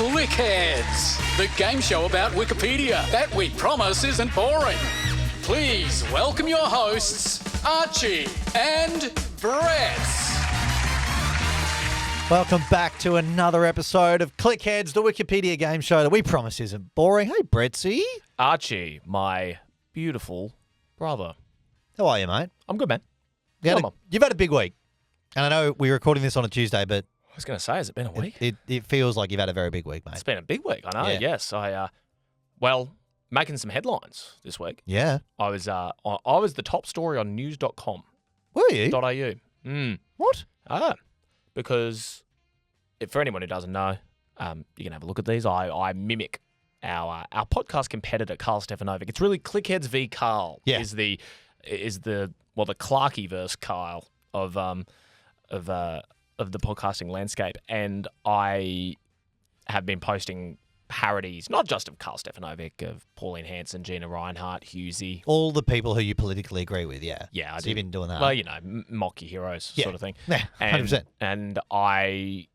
Clickheads, the game show about Wikipedia that we promise isn't boring. Please welcome your hosts, Archie and Bretz. Welcome back to another episode of Clickheads, the Wikipedia game show that we promise isn't boring. Hey, Bretzy. Archie, my beautiful brother. How are you, mate? I'm good, man. You've had a big week. And I know we're recording this on a Tuesday, but I was going to say, has it been a week? It feels like you've had a very big week, mate. It's been a big week, I know, Yeah. yes. Making some headlines this week. Yeah. I was the top story on news.com.au. Were you? What? Because for anyone who doesn't know, you can have a look at these. I mimic our podcast competitor, Carl Stefanovic. It's really Clickheads v. Carl. Yeah. Is the Clarky-verse Kyle of the podcasting landscape. And I have been posting parodies, not just of Carl Stefanovic, of Pauline Hanson, Gina Reinhardt, Hughesy. All the people who you politically agree with, yeah. Yeah, I so you've been doing that. Well, you know, mock your heroes sort of thing. Yeah, 100%. And I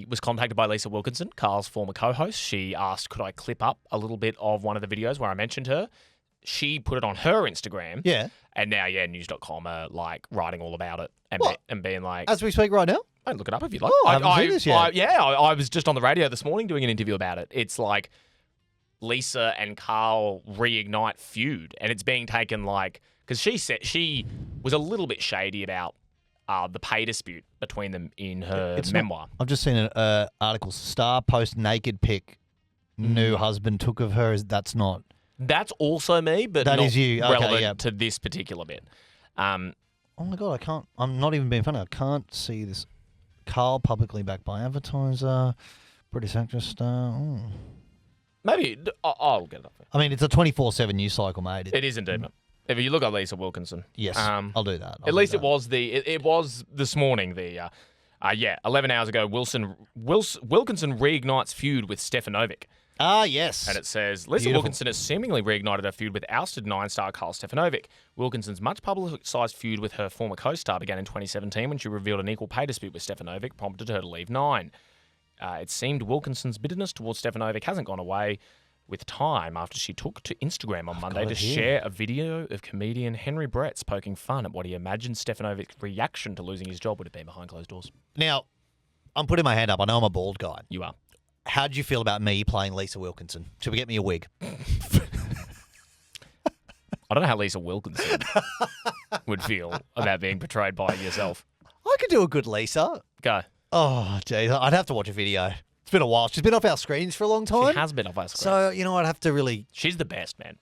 was contacted by Lisa Wilkinson, Carl's former co-host. She asked, could I clip up a little bit of one of the videos where I mentioned her? She put it on her Instagram. Yeah. And now, news.com are like writing all about it and being like, As we speak right now? I'd look it up if you'd like. Oh, I haven't seen this yet. I was just on the radio this morning doing an interview about it. It's like Lisa and Carl reignite feud, and it's being taken like, because she said she was a little bit shady about the pay dispute between them in her memoir. I've just seen an article, Star post naked pic new husband took of her. That's not... That's also me, but that not is you. Okay, relevant yeah. to this particular bit. Oh my God, I'm not even being funny. I can't see this. Carl publicly backed by advertiser, British actress star. Oh. Maybe I'll get it up. I mean, it's a 24/7 news cycle, mate. It is indeed. If you look at Lisa Wilkinson. Yes, I'll do that. At least it was this morning. 11 hours ago, Wilkinson reignites feud with Stefanovic. Ah, yes. And it says, Lisa Wilkinson has seemingly reignited her feud with ousted Nine-star Carl Stefanovic. Wilkinson's much publicised feud with her former co-star began in 2017 when she revealed an equal pay dispute with Stefanovic prompted her to leave Nine. It seemed Wilkinson's bitterness towards Stefanovic hasn't gone away with time after she took to Instagram on Monday to share a video of comedian Henry Bretz poking fun at what he imagined Stefanovic's reaction to losing his job would have been behind closed doors. Now, I'm putting my hand up. I know I'm a bald guy. You are. How do you feel about me playing Lisa Wilkinson? Should we get me a wig? I don't know how Lisa Wilkinson would feel about being portrayed by yourself. I could do a good Lisa. Go. Oh, geez. I'd have to watch a video. It's been a while. She's been off our screens for a long time. She has been off our screens. So, I'd have to really... She's the best, man.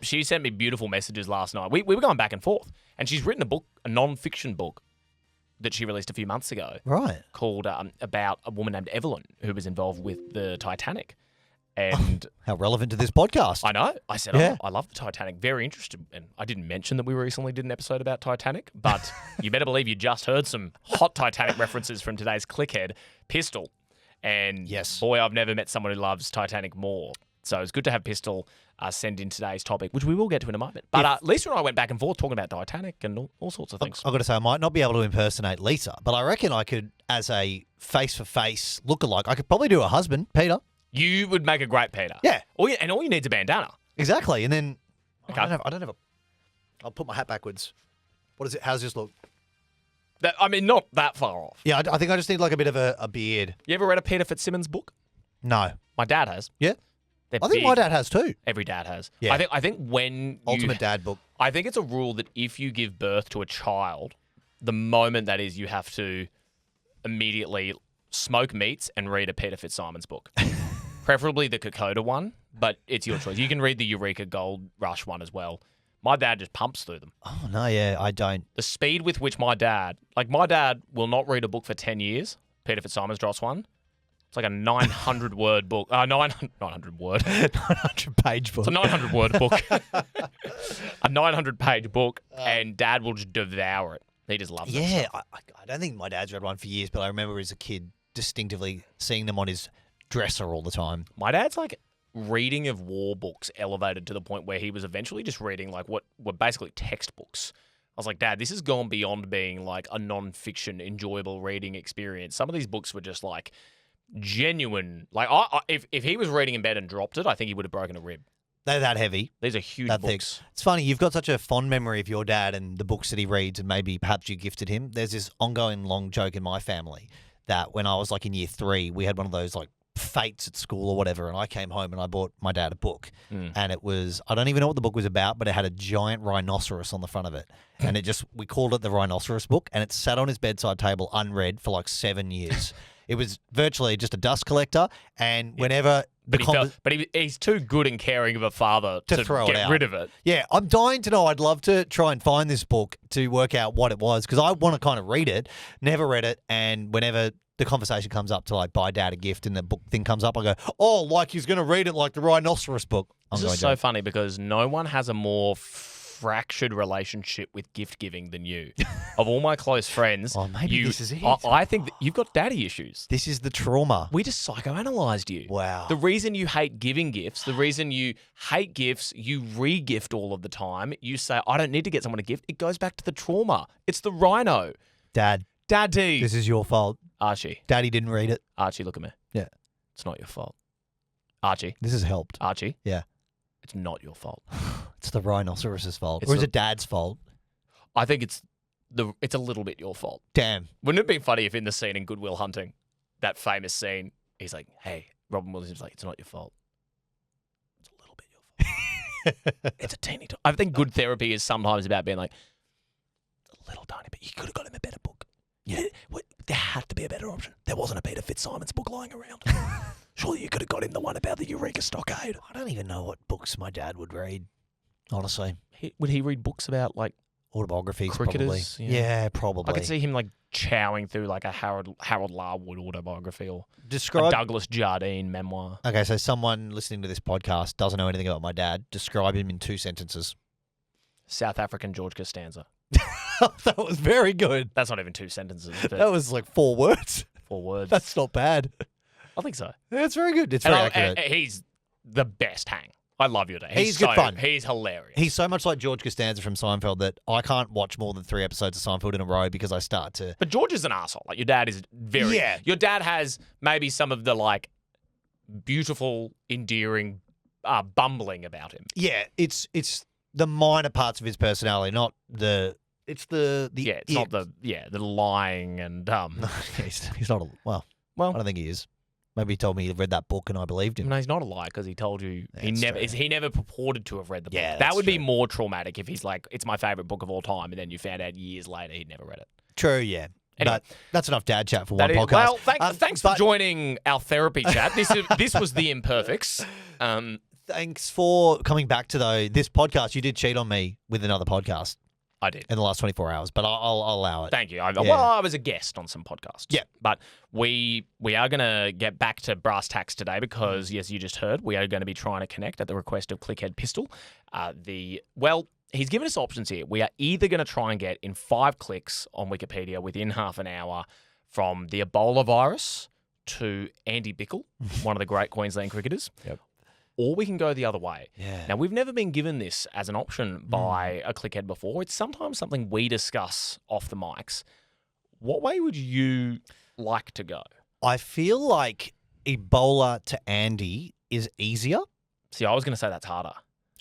She sent me beautiful messages last night. We were going back and forth. And she's written a non-fiction book that she released a few months ago. Right. Called about a woman named Evelyn who was involved with the Titanic. And how relevant to this podcast. I know. I said, I love the Titanic. Very interested. And I didn't mention that we recently did an episode about Titanic, but you better believe you just heard some hot Titanic references from today's Clickhead, Pistol. And yes, boy, I've never met someone who loves Titanic more. So it's good to have Pistol send in today's topic, which we will get to in a moment. But Lisa and I went back and forth talking about Titanic and all sorts of things. I've got to say, I might not be able to impersonate Lisa, but I reckon I could, as a face-for-face lookalike, I could probably do a husband, Peter. You would make a great Peter. Yeah. All you need is a bandana. Exactly. And then, okay. I don't have a... I'll put my hat backwards. What is it? How's this look? Not that far off. Yeah, I think I just need like a bit of a beard. You ever read a Peter Fitzsimmons book? No. My dad has. Yeah? They're I think big. my dad has too. Every dad has. Yeah. I think when Ultimate dad book. I think it's a rule that if you give birth to a child, the moment that is, you have to immediately smoke meats and read a Peter Fitzsimons book. Preferably the Kokoda one, but it's your choice. You can read the Eureka Gold Rush one as well. My dad just pumps through them. Oh, no, yeah, I don't. The speed with which my dad will not read a book for 10 years, Peter Fitzsimons drops one. It's like a 900 word book. 900 word. 900 page book. It's a 900 word book. A 900 page book, and Dad will just devour it. He just loves it. Yeah, I don't think my dad's read one for years, but I remember as a kid distinctively seeing them on his dresser all the time. My dad's like reading of war books elevated to the point where he was eventually just reading like what were basically textbooks. I was like, Dad, this has gone beyond being like a non-fiction enjoyable reading experience. Some of these books were just like genuine. Like, if he was reading in bed and dropped it, I think he would have broken a rib. They're that heavy. These are huge That books. thick. It's funny, you've got such a fond memory of your dad and the books that he reads, and maybe perhaps you gifted him. There's this ongoing long joke in my family that when I was like in year 3, we had one of those like fates at school or whatever, and I came home and I bought my dad a book. And it was, I don't even know what the book was about, but it had a giant rhinoceros on the front of it. And we called it the rhinoceros book, and it sat on his bedside table unread for like 7 years. It was virtually just a dust collector, and whenever he's too good and caring of a father to throw get it out. rid of it. Yeah, I'm dying to know. I'd love to try and find this book to work out what it was, because I want to kind of read it. Never read it, and whenever the conversation comes up to like buy dad a gift and the book thing comes up, I go, oh, like he's going to read it like the rhinoceros book. This is so funny because no one has a more fractured relationship with gift giving than you. Of all my close friends, maybe this is it. I think that you've got daddy issues. This is the trauma. We just psychoanalyzed you. Wow. The reason you hate giving gifts, the reason you hate gifts, you re-gift all of the time. You say, I don't need to get someone a gift. It goes back to the trauma. It's the rhino. Daddy. This is your fault. Archie. Daddy didn't read it. Archie, look at me. Yeah. It's not your fault. Archie. This has helped. Archie. Yeah. It's not your fault. It's the rhinoceros's fault. It's or is it dad's fault? I think it's a little bit your fault. Damn. Wouldn't it be funny if in the scene in Good Will Hunting, that famous scene, he's like, hey, Robin Williams is like, it's not your fault. It's a little bit your fault. It's a teeny tiny. I think good therapy is sometimes about being like, a little tiny bit. You could have got him a better book. Yeah, there had to be a better option. There wasn't a Peter Fitzsimons book lying around. Surely you could have got him the one about the Eureka Stockade. I don't even know what books my dad would read, honestly. Would he read books about like Autobiographies, cricketers? probably. Yeah, probably. I could see him like chowing through like a Harold Larwood autobiography or Describe a Douglas Jardine memoir. Okay, so someone listening to this podcast doesn't know anything about my dad. Describe him in 2 sentences. South African George Costanza. That was very good. That's not even 2 sentences. But That was like 4 words. 4 words. That's not bad. I think so. That's very good. It's very accurate. And he's the best hang. I love your day. He's good fun. He's hilarious. He's so much like George Costanza from Seinfeld that I can't watch more than 3 episodes of Seinfeld in a row because I start to... But George is an asshole. Like your dad is very... Yeah. Your dad has maybe some of the like beautiful, endearing bumbling about him. Yeah, it's the minor parts of his personality, not the... It's the it's not the lying and he's not a well. I don't think he is. Maybe he told me he read that book and I believed him. No, he's not a liar because he told you he never purported to have read the book. Yeah, that would be true. more traumatic if he's like, it's my favorite book of all time, and then you found out years later he'd never read it. True, yeah. Anyway. But that's enough dad chat for one podcast. Well, thanks for joining our therapy chat. This was the Imperfects. Thanks for coming back to this podcast. You did cheat on me with another podcast. I did. In the last 24 hours, but I'll allow it. Thank you. I was a guest on some podcasts. Yeah. But we are going to get back to brass tacks today because, yes, you just heard, we are going to be trying to connect at the request of Clickhead Pistol. He's given us options here. We are either going to try and get in 5 clicks on Wikipedia within half an hour from the Ebola virus to Andy Bichel, one of the great Queensland cricketers. Yep. Or we can go the other way. Yeah. Now, we've never been given this as an option by a clickhead before. It's sometimes something we discuss off the mics. What way would you like to go? I feel like Ebola to Andy is easier. See, I was going to say that's harder.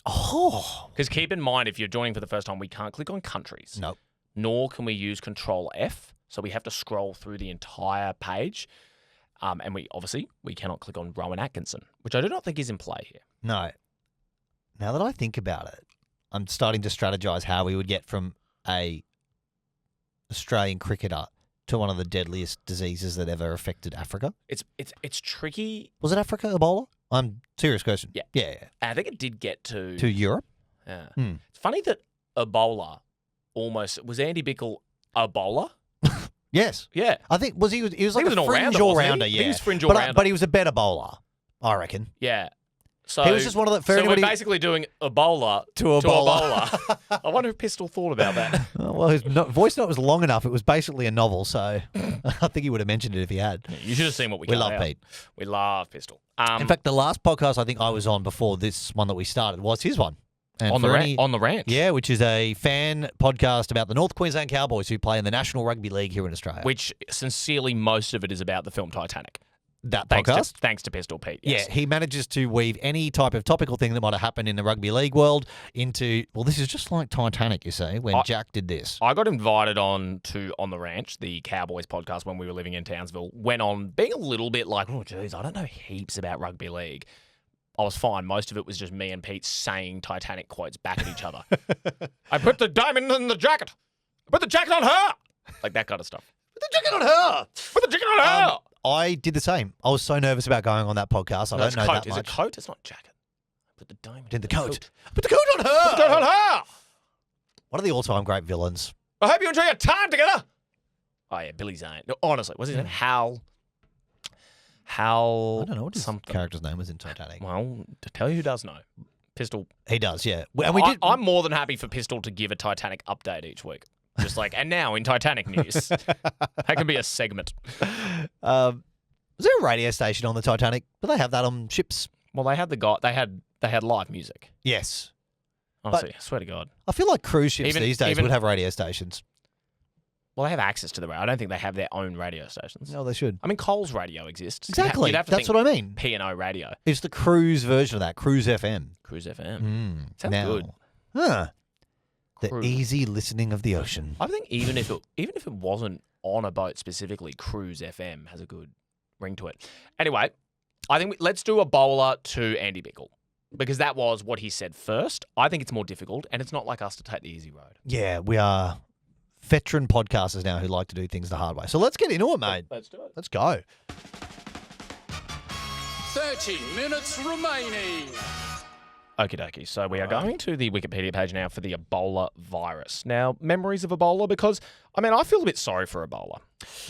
Oh. Because keep in mind, if you're joining for the first time, we can't click on countries. Nope. Nor can we use Control F. So we have to scroll through the entire page. And we cannot click on Rowan Atkinson, which I do not think is in play here. No. Now that I think about it, I'm starting to strategize how we would get from a Australian cricketer to one of the deadliest diseases that ever affected Africa. It's tricky. Was it Africa, Ebola? Serious question. Yeah. Yeah. And I think it did get to Europe? Yeah. It's funny that Ebola was Andy Bichel Ebola? Yes. Yeah. I think he was like an a fringe all-rounder, all-rounder, wasn't he? yeah. He was fringe all-rounder. But he was a better bowler, I reckon. Yeah. So he was just one of the... So we're basically doing Ebola to Ebola. I wonder if Pistol thought about that. Well, his voice note was long enough. It was basically a novel, so I think he would have mentioned it if he had. Yeah, you should have seen what we love out. Pete. We love Pistol. In fact, the last podcast I think I was on before this one that we started was his one. And on the ranch. Yeah, which is a fan podcast about the North Queensland Cowboys who play in the National Rugby League here in Australia. Which, sincerely, most of it is about the film Titanic. that Thanks podcast. thanks to Pistol Pete. Yes. Yeah, he manages to weave any type of topical thing that might have happened in the rugby league world into, well, this is just like Titanic, you see, when Jack did this. I got invited on the Ranch, the Cowboys podcast, when we were living in Townsville. Went on being a little bit like, oh, geez, I don't know heaps about rugby league. I was fine. Most of it was just me and Pete saying Titanic quotes back at each other. I put the diamond in the jacket. I put the jacket on her. Like that kind of stuff. Put the jacket on her! Put the jacket on her! I did the same. I was so nervous about going on that podcast. I don't know coat. that Is much. it coat? It's not jacket. Put the diamond In the coat. Put the coat on her! Put the coat on her! One of the all-time great villains. I hope you enjoy your time together. Oh, yeah, Billy Zane. No, honestly, what's his name? Hal. I don't know what his something. character's name was in Titanic. Well, to tell you who does know. Pistol. He does, yeah. And we did. I'm more than happy for Pistol to give a Titanic update each week. Just like, and now in Titanic news. That can be a segment. Was there a radio station on the Titanic? Do they have that on ships? Well, they had live music. Yes. Honestly, I swear to God. I feel like cruise ships Even- these days even- would have radio stations. Well, they have access to the radio. I don't think they have their own radio stations. No, they should. I mean, Coles radio exists. Exactly. You'd have to That's think what I mean. P&O radio. It's the cruise version of that, Cruise FM. Cruise FM. Sounds Now. good. Huh. The Cruise. easy listening of the ocean. I think even if it wasn't on a boat specifically, Cruise FM has a good ring to it. Anyway, I think let's do a bowler to Andy Bichel because that was what he said first. I think it's more difficult, and it's not like us to take the easy road. Yeah, we are veteran podcasters now who like to do things the hard way. So let's get into it, mate. Let's do it. Let's go. 30 minutes remaining. Okie dokie. So we are going to the Wikipedia page now for the Ebola virus. Now, memories of Ebola, because, I mean, I feel a bit sorry for Ebola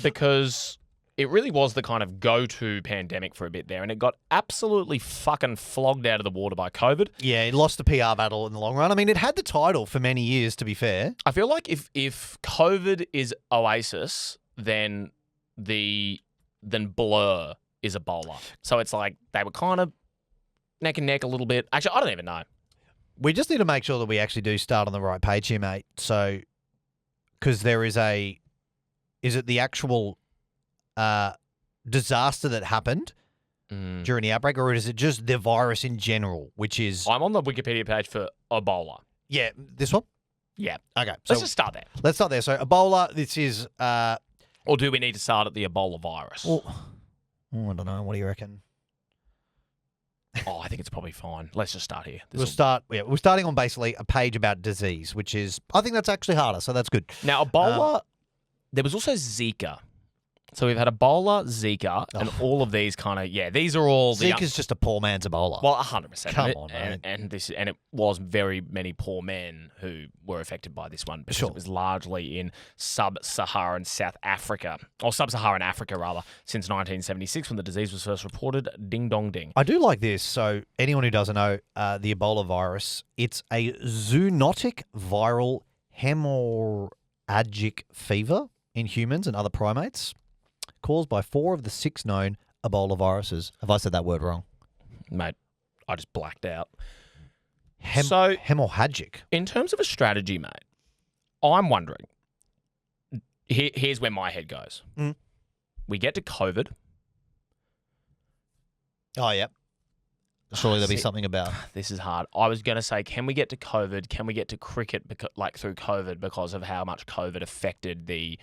because it really was the kind of go-to pandemic for a bit there, and it got absolutely fucking flogged out of the water by COVID. Yeah, he lost the PR battle in the long run. I mean, it had the title for many years, to be fair. I feel like if COVID is Oasis, then Blur is Ebola. So it's like they were kind of neck and neck a little bit. Actually, I don't even know. We just need to make sure that we actually do start on the right page here, mate. So, because there is is it the actual disaster that happened during the outbreak, or is it just the virus in general, which is... I'm on the Wikipedia page for Ebola. Yeah, this one? Yeah. Okay. So Let's just start there. let's start there. So Ebola, this is... Or do we need to start at the Ebola virus? I don't know. What do you reckon? I think it's probably fine. Let's just start here. We're starting on basically a page about disease, which is... I think that's actually harder, so that's good. Now, Ebola, there was also Zika. So we've had Ebola, Zika, and all of these kind of, these are all the... Zika's just a poor man's Ebola. Well, 100%. Come on, and, mate. and it was very many poor men who were affected by this one because Sure. it was largely in sub-Saharan South Africa, or sub-Saharan Africa rather, since 1976 when the disease was first reported. Ding dong ding. I do like this. So anyone who doesn't know, the Ebola virus, it's a zoonotic viral hemorrhagic fever in humans and other primates, caused by 4 of the 6 known Ebola viruses. Have I said that word wrong? Mate, I just blacked out. Hemorrhagic. In terms of a strategy, mate, I'm wondering, here's where my head goes. We get to COVID. Oh, yeah. Surely there'll be See, something about... This is hard. I was going to say, can we get to COVID? Can we get to cricket through COVID because of how much COVID affected the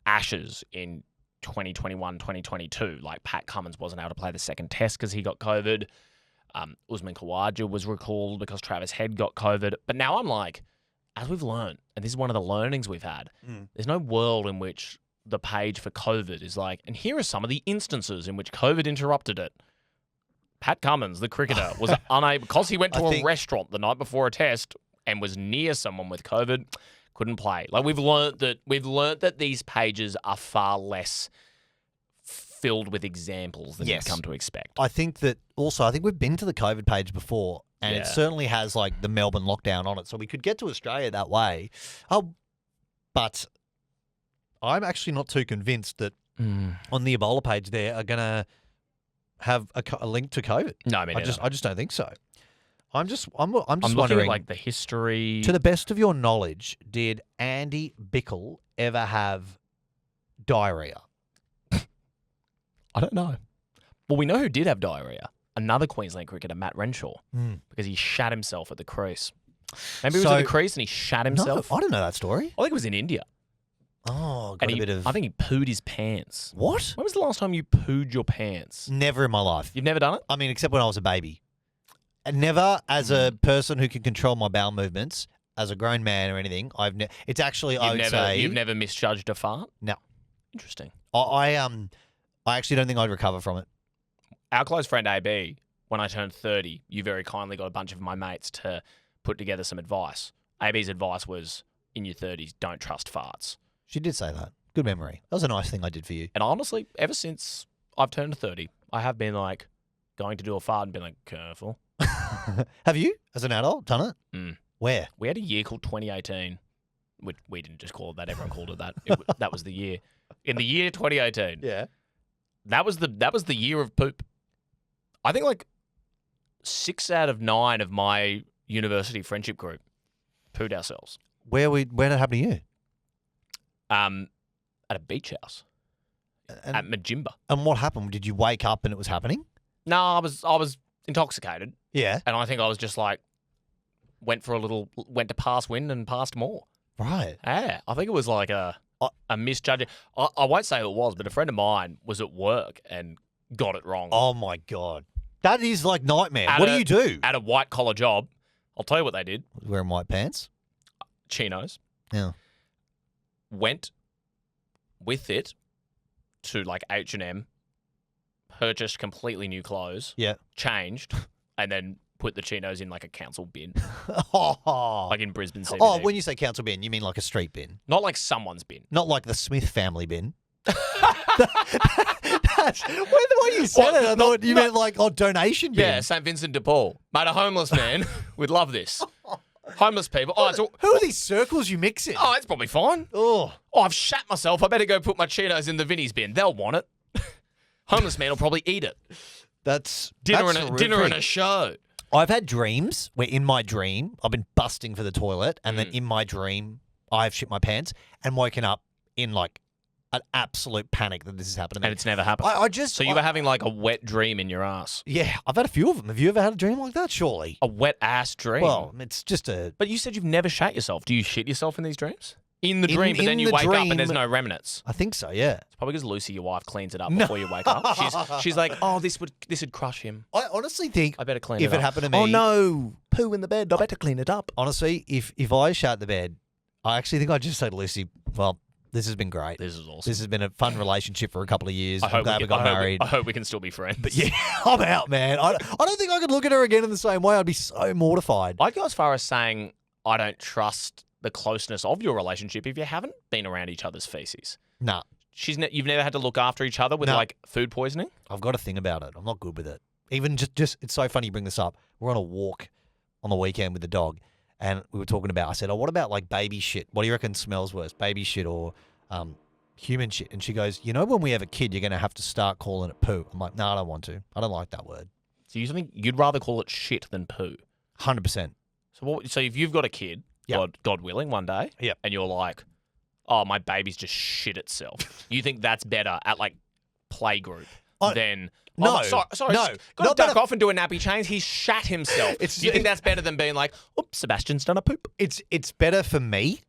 Ashes in 2021, 2022? Like Pat Cummins wasn't able to play the second test because he got COVID. Usman Khawaja was recalled because Travis Head got COVID. But now I'm like, as we've learned, and this is one of the learnings we've had, there's no world in which the page for COVID is like, and here are some of the instances in which COVID interrupted it. Pat Cummins, the cricketer, was unable, because he went to a restaurant the night before a test and was near someone with COVID, couldn't play. Like we've learnt that these pages are far less filled with examples than you've come to expect. I think we've been to the COVID page before, and it certainly has like the Melbourne lockdown on it, so we could get to Australia that way. But I'm actually not too convinced that on the Ebola page there are going to have a link to COVID. No, I mean, I just don't think so. I'm just looking wondering, at like the history. to the best of your knowledge, did Andy Bichel ever have diarrhea? I don't know. Well, we know who did have diarrhea. Another Queensland cricketer, Matt Renshaw, because he shat himself at the crease. Maybe he was at the crease and he shat himself. No, I didn't know that story. I think it was in India. Oh, got And a bit of... I think he pooed his pants. What? When was the last time you pooed your pants? Never in my life. You've never done it? I mean, except when I was a baby. And never as a person who can control my bowel movements, as a grown man or anything. It's actually, I would say... You've never misjudged a fart? No. Interesting. I actually don't think I'd recover from it. Our close friend AB, when I turned 30, you very kindly got a bunch of my mates to put together some advice. AB's advice was, in your 30s, don't trust farts. She did say that. Good memory. That was a nice thing I did for you. And honestly, ever since I've turned 30, I have been like going to do a fart and been like, careful. Have you, as an adult, done it? Mm. Where? We had a year called 2018, which we didn't just call it that. Everyone called it that. That was the year. In the year 2018, Yeah. that was the year of poop. I think like 6 out of 9 of my university friendship group pooed ourselves. Where did it happen to you? At a beach house at Majimba. And what happened? Did you wake up and it was happening? No, I was intoxicated, Yeah. and I think I was just like went to pass wind and passed more. Right. Yeah, I think it was like a misjudging. I won't say who it was, but a friend of mine was at work and got it wrong. Oh, my God. That is like nightmare. At What do you do? At a white-collar job. I'll tell you what they did. Wearing white pants? Chinos. Yeah. Went with it to like H&M, purchased completely new clothes, Yeah. changed, and then put the chinos in like a council bin, Oh. like in Brisbane CBD. Oh, when you say council bin, you mean like a street bin? Not like someone's bin. Not like the Smith family bin. That's, the way you said it, I thought you meant like, donation bin. Yeah, St. Vincent de Paul. Mate, a homeless man would love this. Homeless people. Who are these circles you mix in? It's probably fine. Oh. I've shat myself. I better go put my chinos in the Vinnie's bin. They'll want it. Homeless man will probably eat it. That's Dinner horrific. and a show. I've had dreams where in my dream, I've been busting for the toilet, and then in my dream, I've shit my pants and woken up in like an absolute panic that this is happening. And it's never happened. So you were having like a wet dream in your ass. Yeah, I've had a few of them. Have you ever had a dream like that? Surely. A wet ass dream? Well, it's just a... But you said you've never shat yourself. Do you shit yourself in these dreams? In the dream, but then you wake up and there's no remnants. I think so, yeah. It's probably because Lucy, your wife, cleans it up before you wake up. She's like, oh, this would crush him. I honestly think I better clean it up. if it happened to me... Oh, no. Poo in the bed. I better clean it up. Honestly, if I shat the bed, I actually think I'd just say to Lucy, well, this has been great. This is awesome. This has been a fun relationship for a couple of years. I'm glad we got married. I hope we can still be friends. But yeah, I'm out, man. I don't think I could look at her again in the same way. I'd be so mortified. I'd go as far as saying I don't trust the closeness of your relationship if you haven't been around each other's feces. Nah. You've never had to look after each other with like food poisoning? I've got a thing about it. I'm not good with it. Even just it's so funny you bring this up. We're on a walk on the weekend with the dog, and we were talking about, I said, what about like baby shit? What do you reckon smells worse, baby shit or human shit? And she goes, when we have a kid, you're going to have to start calling it poo. I'm like, no, I don't want to. I don't like that word. So you think you'd rather call it shit than poo? 100%. So if you've got a kid, God willing, one day, and you're like, oh, my baby's just shit itself. You think that's better at like playgroup than... No. Sorry. No. Got to duck off and do a nappy change. He's shat himself. Do you think that's better than being like, oops, Sebastian's done a poop? It's better for me,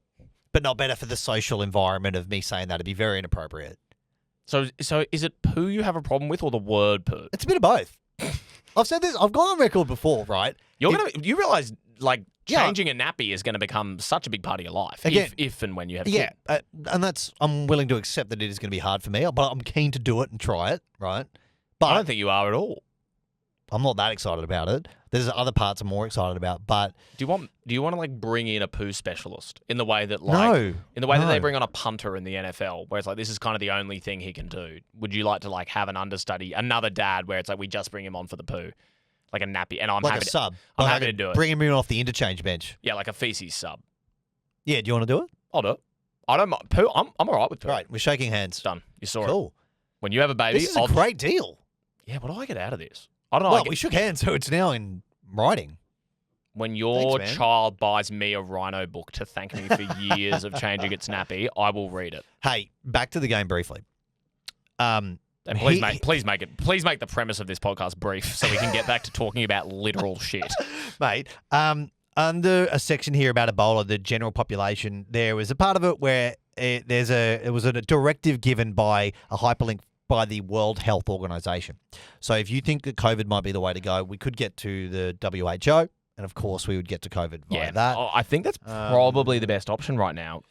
but not better for the social environment of me saying that. It'd be very inappropriate. So is it poo you have a problem with or the word poo? It's a bit of both. I've said this. I've gone on record before, right? You realise like changing a nappy is going to become such a big part of your life if and when you have a kid. And I'm willing to accept that it is going to be hard for me, but I'm keen to do it and try it, right? But I don't think you are at all. I'm not that excited about it. There's other parts I'm more excited about, but do you want to like bring in a poo specialist in the way that that they bring on a punter in the NFL, where it's like this is kind of the only thing he can do? Would you like to like have an understudy, another dad, where it's like we just bring him on for the poo, like a nappy, and I'm like happy a sub. I'm happy to do it. Bring him in off the interchange bench. Yeah, like a feces sub. Yeah, do you want to do it? I'll do it. I don't mind poo. I'm all right with poo. Right, we're shaking hands. Done. You saw it. Cool. When you have a baby, this is a great deal. Yeah, what do I get out of this? I don't know. Well, we shook hands, so it's now in writing. When your child buys me a rhino book to thank me for years of changing its nappy, I will read it. Hey, back to the game briefly. And please make the premise of this podcast brief so we can get back to talking about literal shit. Mate, under a section here about Ebola, the general population, there was a part of it where it was a directive given by a hyperlink by the World Health Organization. So if you think that COVID might be the way to go, we could get to the WHO, and of course we would get to COVID via that. I think that's probably the best option right now.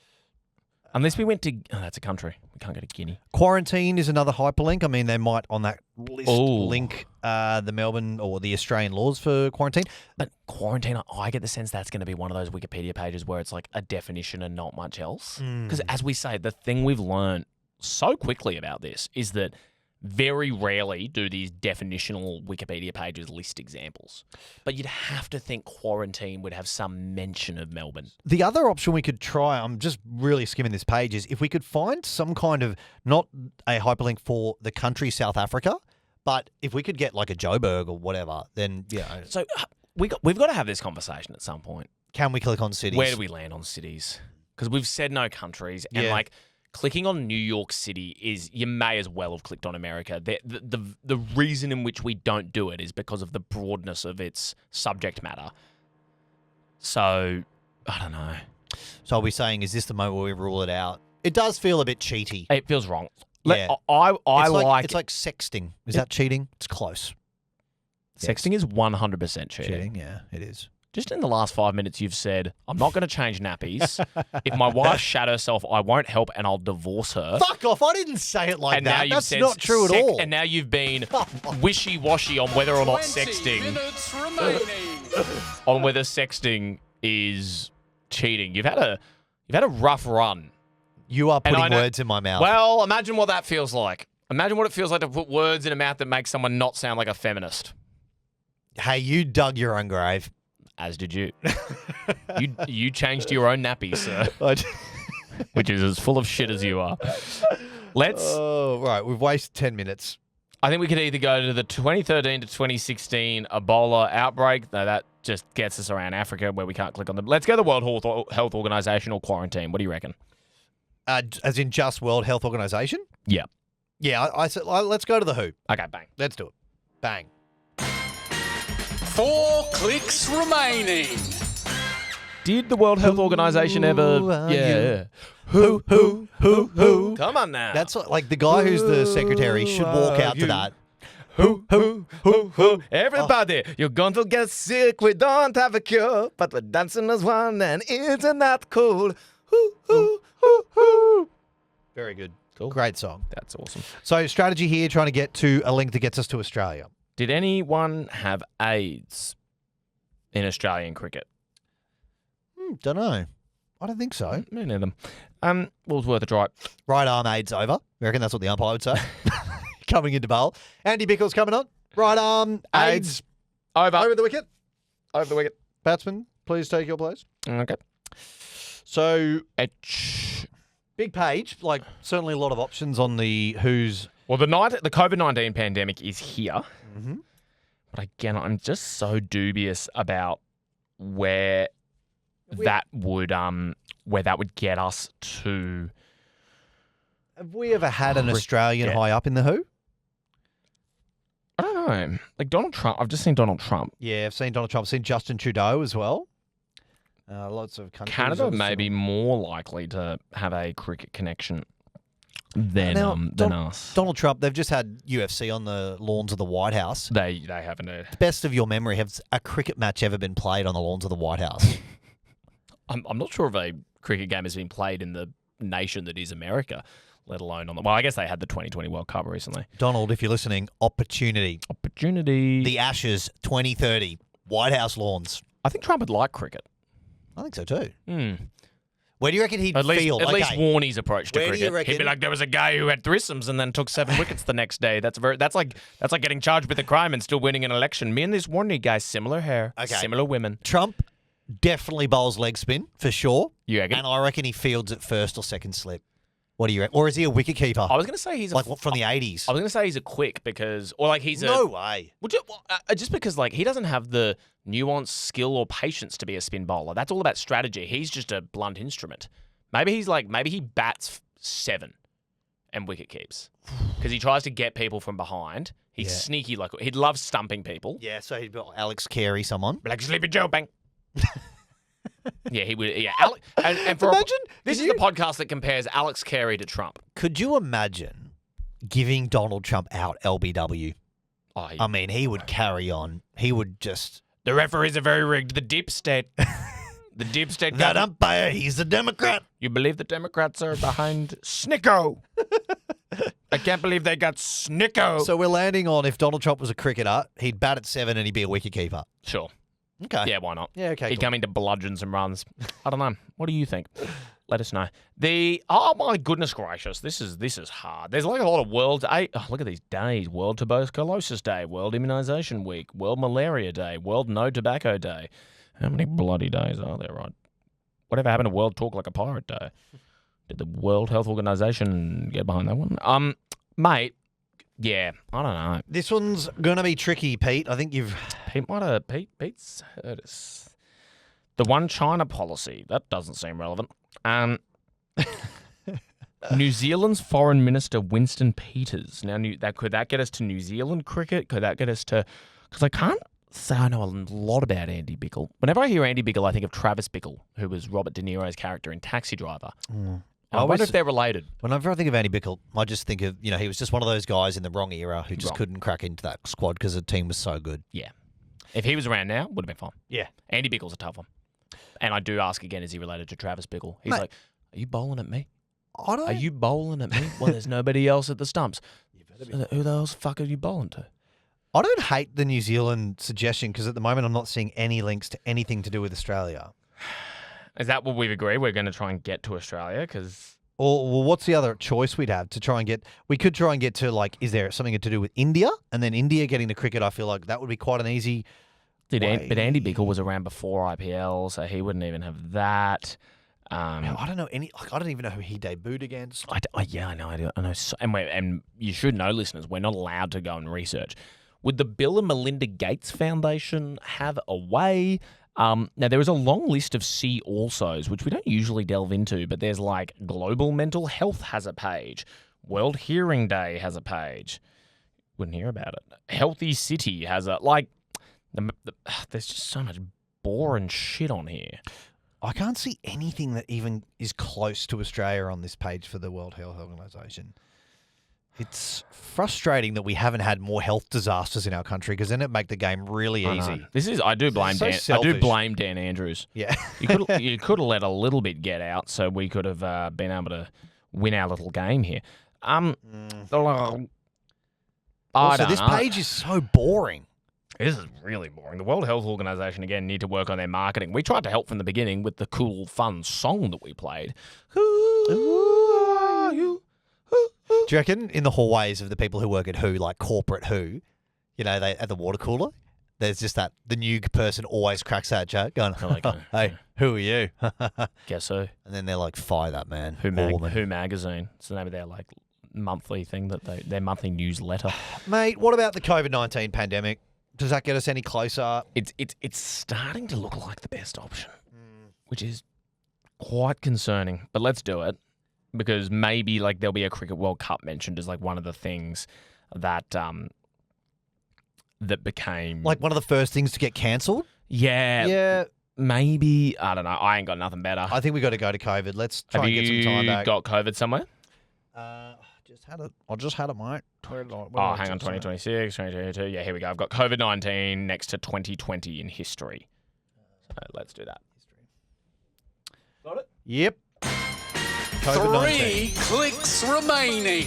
Unless we went to... Oh, that's a country. We can't go to Guinea. Quarantine is another hyperlink. I mean, they might on that list link the Melbourne or the Australian laws for quarantine. But quarantine, I get the sense that's going to be one of those Wikipedia pages where it's like a definition and not much else. Because as we say, the thing we've learned so quickly about this is that very rarely do these definitional Wikipedia pages list examples. But you'd have to think quarantine would have some mention of Melbourne. The other option we could try, I'm just really skimming this page, is if we could find some kind of, not a hyperlink for the country South Africa, but if we could get like a Joburg or whatever, then, you know. So we've got to have this conversation at some point. Can we click on cities? Where do we land on cities? Because we've said no countries, and like clicking on New York City is, you may as well have clicked on America. The reason in which we don't do it is because of the broadness of its subject matter. So, I don't know. So are we saying, is this the moment where we rule it out? It does feel a bit cheaty. It feels wrong. Yeah. It's like sexting. Is that cheating? It's close. Sexting is 100% cheating. Yeah, it is. Just in the last 5 minutes, you've said, I'm not going to change nappies. If my wife shat herself, I won't help and I'll divorce her. Fuck off. I didn't say it like and that. Now you've That's said not true at all. And now you've been wishy-washy on whether or not 20 sexting... minutes remaining. on whether sexting is cheating. You've had a rough run. You are putting words in my mouth. Well, imagine what that feels like. Imagine what it feels like to put words in a mouth that makes someone not sound like a feminist. Hey, you dug your own grave. As did you. You changed your own nappy, sir. Which is as full of shit as you are. Oh, right. We've wasted 10 minutes. I think we could either go to the 2013 to 2016 Ebola outbreak. No, that just gets us around Africa where we can't click on them. Let's go to the World Health Organization or quarantine. What do you reckon? As in just World Health Organization? Yeah. Yeah, I said let's go to the WHO. Okay, bang. Let's do it. Bang. 4 clicks remaining. Did the World Health Organization ever... Yeah. Who? Come on now. That's like the guy who's the secretary should walk out to that. Who? Everybody, you're going to get sick. We don't have a cure, but we're dancing as one, and isn't that cool? Very good. Cool. Great song. That's awesome. So strategy here, trying to get to a link that gets us to Australia. Did anyone have AIDS in Australian cricket? Don't know. I don't think so. Me neither. Well, it was worth a try. Right arm AIDS over. You reckon that's what the umpire would say? Coming into bowl. Andy Bichel's coming on. Right arm AIDS. Over. Over the wicket. Over the wicket. Batsman, please take your place. Okay. So, big page. Like, certainly a lot of options on the who's... Well, the COVID-19 pandemic is here. Mm-hmm. But again, I'm just so dubious about where that would get us to. Have we ever had an Australian high up in the WHO? I don't know. Like Donald Trump. I've just seen Donald Trump. Yeah, I've seen Donald Trump. I've seen Justin Trudeau as well. Lots of countries. Canada may be more likely to have a cricket connection than us. Donald Trump, they've just had UFC on the lawns of the White House. They haven't. To best of your memory, has a cricket match ever been played on the lawns of the White House? I'm not sure if a cricket game has been played in the nation that is America, let alone on the... Well, I guess they had the 2020 World Cup recently. Donald, if you're listening, opportunity. The Ashes 2030, White House lawns. I think Trump would like cricket. I think so too. Hmm. Where do you reckon he'd feel? At least Warnie's approach to Where do you cricket. reckon- He'd be like, there was a guy who had threesomes and then took 7 wickets the next day. That's like getting charged with a crime and still winning an election. Me and this Warnie guy, similar hair, similar women. Trump definitely bowls leg spin for sure. You reckon? And I reckon he fields at first or second slip. What do you reckon? Or is he a wicket keeper? I was going to say he's like from the 80s. I was going to say he's a quick because, or like he's No way. just because like he doesn't have the nuance, skill, or patience to be a spin bowler. That's all about strategy. He's just a blunt instrument. Maybe he bats 7. and wicket keeps. Because he tries to get people from behind. He's sneaky like he'd love stumping people. Yeah, so he'd be like Alex Carey, someone. Like Sleepy Joe, bang. Yeah, he would. Yeah, and for Imagine, this is the podcast that compares Alex Carey to Trump. Could you imagine giving Donald Trump out LBW? Oh, I mean, he would carry on. He would just... The referees are very rigged. The deep state. The deep state. That umpire, he's a Democrat. You believe the Democrats are behind Snicko? I can't believe they got Snicko. So we're landing on if Donald Trump was a cricketer, he'd bat at 7 and he'd be a wicketkeeper. Sure. Okay. Yeah, why not? Yeah, okay. He'd Cool. come in to bludgeon some runs. I don't know. What do you think? Let us know. Oh my goodness gracious, this is hard. There's like a lot of look at these days. World Tuberculosis Day, World Immunization Week, World Malaria Day, World No Tobacco Day. How many bloody days are there, right? Whatever happened to World Talk Like a Pirate Day? Did the World Health Organization get behind that one? Mate, yeah, I don't know. This one's gonna be tricky, Pete. I think Pete's heard us. The One China policy, that doesn't seem relevant. New Zealand's Foreign Minister Winston Peters. Now, could that get us to New Zealand cricket? Could that get us to... Because I can't say I know a lot about Andy Bichel. Whenever I hear Andy Bichel, I think of Travis Bickle, who was Robert De Niro's character in Taxi Driver. I wonder if they're related. Whenever I think of Andy Bichel, I just think of, he was just one of those guys in the wrong era who just couldn't crack into that squad because the team was so good. Yeah. If he was around now, would have been fine. Yeah. Andy Bickel's a tough one. And I do ask again, is he related to Travis Bickle? He's like, are you bowling at me? Are you bowling at me? Well, there's nobody else at the stumps. Who the hell's fuck are you bowling to? I don't hate the New Zealand suggestion because at the moment I'm not seeing any links to anything to do with Australia. Is that what we've agreed? We're going to try and get to Australia? Because... Well, what's the other choice we'd have to try and get? We could try and get to, like, is there something to do with India? And then India getting the cricket, I feel like that would be quite an easy way. But Andy Bichel was around before IPL, so he wouldn't even have that. I don't know I don't even know who he debuted against. I know. I know. And you should know, listeners, we're not allowed to go and research. Would the Bill and Melinda Gates Foundation have a way? Now, there is a long list of see alsos, which we don't usually delve into, but there's like Global Mental Health has a page. World Hearing Day has a page. Wouldn't hear about it. Healthy City has a, there's just so much boring shit on here. I can't see anything that even is close to Australia on this page for the World Health Organization. It's frustrating that we haven't had more health disasters in our country because then it make the game really easy. I do blame Dan. selfish. I do blame Dan Andrews. Yeah, you could have let a little bit get out, so we could have been able to win our little game here. Also, this page is so boring. This is really boring. The World Health Organization, again, need to work on their marketing. We tried to help from the beginning with the cool, fun song that we played. Who are you? Do you reckon in the hallways of the people who work at Who, like corporate Who, they at the water cooler, there's just the new person always cracks that joke, going, "Hey, who are you?" Guess who? And then they're like, "Fire that man." Who magazine? It's the name of their monthly thing their monthly newsletter. Mate, what about the COVID-19 pandemic? Does that get us any closer? It's starting to look like the best option, which is quite concerning. But let's do it. Because maybe there'll be a Cricket World Cup mentioned as one of the things that that became one of the first things to get cancelled. Yeah. Maybe I don't know. I ain't got nothing better. I think we got to go to COVID. Let's try and get some time back. Got COVID somewhere? I just had it, mate. Hang on. 2026, 2022. Yeah, here we go. I've got COVID-19 next to 2020 in history. So let's do that. Got it? Yep. COVID-19. 3 clicks remaining.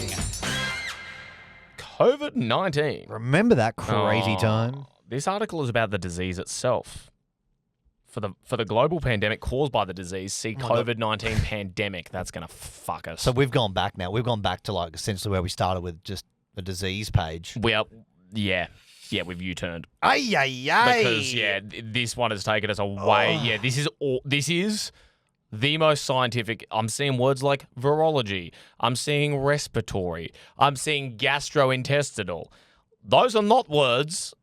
COVID-19. Remember that crazy time? This article is about the disease itself. For the global pandemic caused by the disease, see COVID-19 pandemic. That's going to fuck us. So we've gone back now. We've gone back to essentially where we started with just the disease page. Yeah, we've U-turned. Ay. Because this one has taken us away. Yeah, this is the most scientific. I'm seeing words like virology. I'm seeing respiratory. I'm seeing gastrointestinal. Those are not words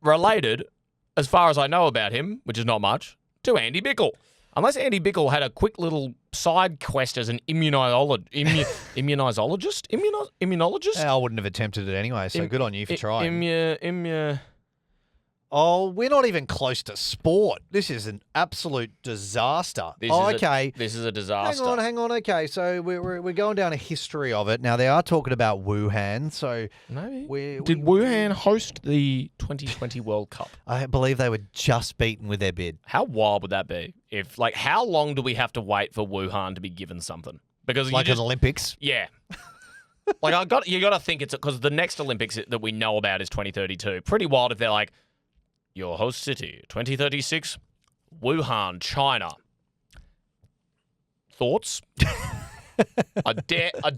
related, as far as I know about him, which is not much, to Andy Bichel. Unless Andy Bichel had a quick little side quest as an immunologist? I wouldn't have attempted it anyway, so good on you for trying. Oh, we're not even close to sport. This is an absolute disaster. This is a disaster. Hang on. Okay, so we're going down a history of it. Now, they are talking about Wuhan, so... Maybe. Did Wuhan host the 2020 World Cup? I believe they were just beaten with their bid. How wild would that be? If, like, how long do we have to wait for Wuhan to be given something? Because Like an Olympics? Yeah. Like, you got to think it's... Because the next Olympics that we know about is 2032. Pretty wild if they're like... Your host city, 2036, Wuhan, China. Thoughts? I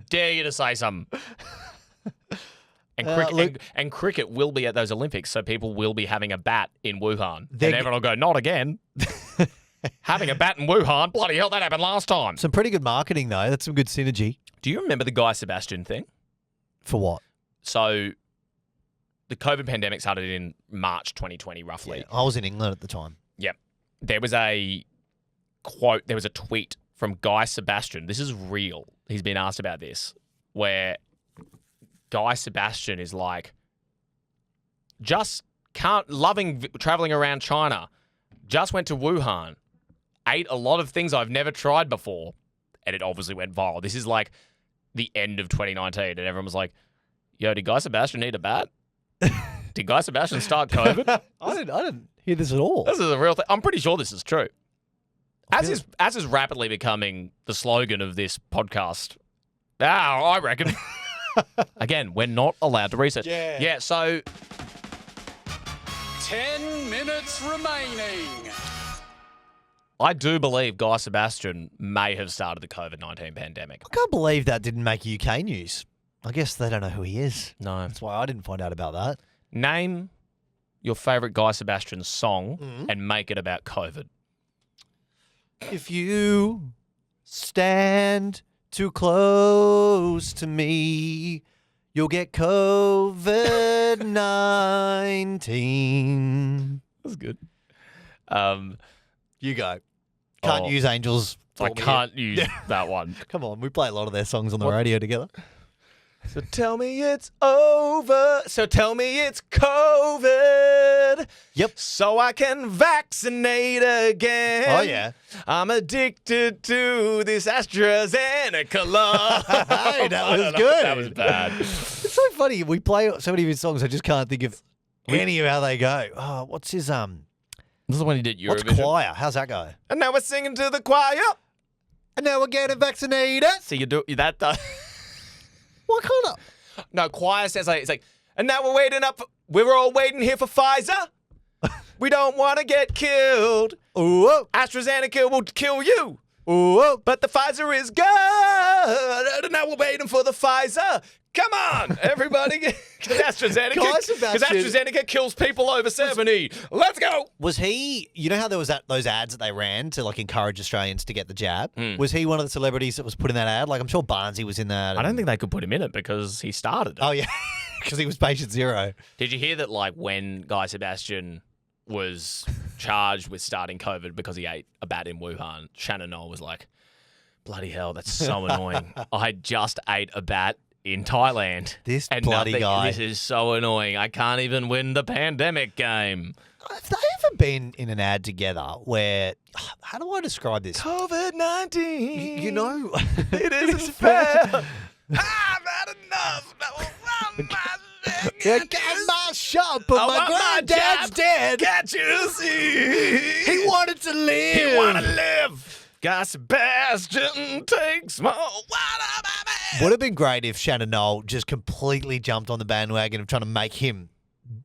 dare you to say something. And cricket will be at those Olympics, so people will be having a bat in Wuhan. And everyone will go, not again. Having a bat in Wuhan? Bloody hell, that happened last time. Some pretty good marketing, though. That's some good synergy. Do you remember the Guy Sebastian thing? For what? So... The COVID pandemic started in March 2020, roughly. Yeah, I was in England at the time. Yep. There was a quote, there was a tweet from Guy Sebastian. This is real. He's been asked about this, where Guy Sebastian is like, loving traveling around China, just went to Wuhan, ate a lot of things I've never tried before, and it obviously went viral. This is like the end of 2019, and everyone was like, yo, did Guy Sebastian need a bat? Did Guy Sebastian start COVID? I didn't hear this at all. This is a real thing. I'm pretty sure this is true. As is rapidly becoming the slogan of this podcast. I reckon. Again, we're not allowed to research. Yeah, so... 10 minutes remaining. I do believe Guy Sebastian may have started the COVID-19 pandemic. I can't believe that didn't make UK news. I guess they don't know who he is. No. That's why I didn't find out about that. Name your favourite Guy Sebastian song and make it about COVID. If you stand too close to me, you'll get COVID-19. That's good. You go. Can't use Angels. I can't use that one. Come on, we play a lot of their songs on the radio together. So tell me it's over. So tell me it's COVID. Yep. So I can vaccinate again. Oh, yeah. I'm addicted to this AstraZeneca love. Hey, that was good. That was bad. It's so funny. We play so many of his songs, I just can't think of any of how they go. Oh, what's his, This is the one he did Eurovision. what's Choir? How's that go? And now we're singing to the choir. And now we're getting vaccinated. So you do that. What kind of... No, choir says it's like, and now we're waiting up. We're all waiting here for Pfizer. We don't want to get killed. Ooh, AstraZeneca will kill you. ooh. But the Pfizer is good. And now we're waiting for the Pfizer. Come on, everybody. Because AstraZeneca kills people over 70. Let's go. Was he, you know how there was those ads that they ran to like encourage Australians to get the jab? Was he one of the celebrities that was put in that ad? Like I'm sure Barnesy was in that. I don't think they could put him in it because he started it. Oh yeah, because he was patient zero. Did you hear that like when Guy Sebastian was charged with starting COVID because he ate a bat in Wuhan, Shannon Knoll was like, bloody hell, that's so annoying. I just ate a bat in Thailand. This bloody guy. This is so annoying. I can't even win the pandemic game. Have they ever been in an ad together where, how do I describe this? COVID-19. You know. It isn't fair. I've had enough. You get my shot, but my granddad's dead. Can't you see? He wanted to live. He wanted to live. Guy Sebastian takes more water, baby. Would have been great if Shannon Knoll just completely jumped on the bandwagon of trying to make him,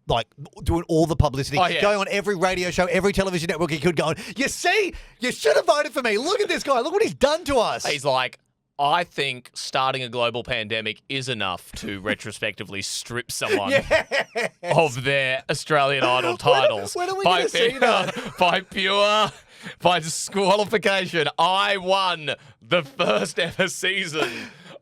like, doing all the publicity, going on every radio show, every television network he could, going, you see, you should have voted for me. Look at this guy. Look what he's done to us. He's like, I think starting a global pandemic is enough to reterospectively strip someone of their Australian Idol titles. When are we going to see that? By disqualification. I won the first ever season